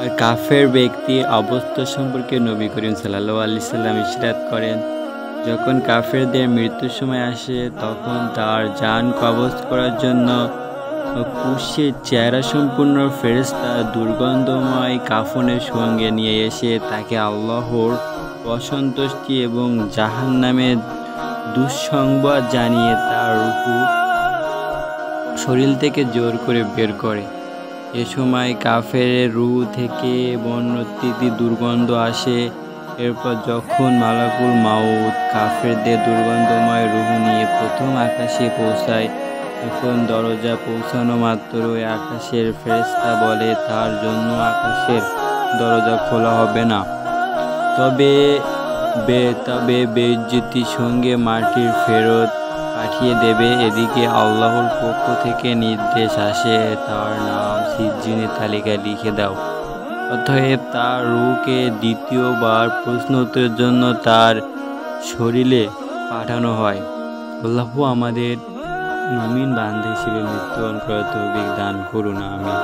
আর কাফের ব্যক্তির অবস্থা সম্পর্কে নবী করিম সাল্লাল্লাহু আলাইহি সাল্লাম ইরশাদ করেন, যখন কাফেরদের মৃত্যুর সময় আসে তখন তার জান কবজ করার জন্য কুশের চেহারা সম্পূর্ণ ফেরেশতা দুর্গন্ধময় কাফনের সঙ্গে নিয়ে এসে তাকে আল্লাহর অসন্তুষ্টি এবং জাহান্নামের দুঃসংবাদ জানিয়ে তার রূহ শরীর থেকে জোর করে বের করে। এ সময় কাফেরের রূহ থেকে বন্যতীতি দুর্গন্ধ আসে। এরপর যখন মালাকুল মাউত কাফেরদের দুর্গন্ধময় রূহ নিয়ে প্রথম আকাশে পৌঁছায়, তখন দরজা পৌঁছানো মাত্রই আকাশের ফেরেশতা বলে তার জন্য আকাশের দরজা খোলা হবে না, তবে বেইজ্জতির সঙ্গে মাটির ফেরত পাঠিয়ে দেবে। এদিকে আল্লাহর পক্ষ থেকে নির্দেশ আসে, তার নাম সিজ্জিনের তালিকায় লিখে দাও। অতএব তার রূহকে দ্বিতীয়বার প্রশ্ন উত্তরের জন্য তার শরীরে পাঠানো হয়। আল্লাহ আমাদের মুমিন বান্দা হিসেবে মৃত্যুবরণ করার তৌফিক দান করুন, আমিন।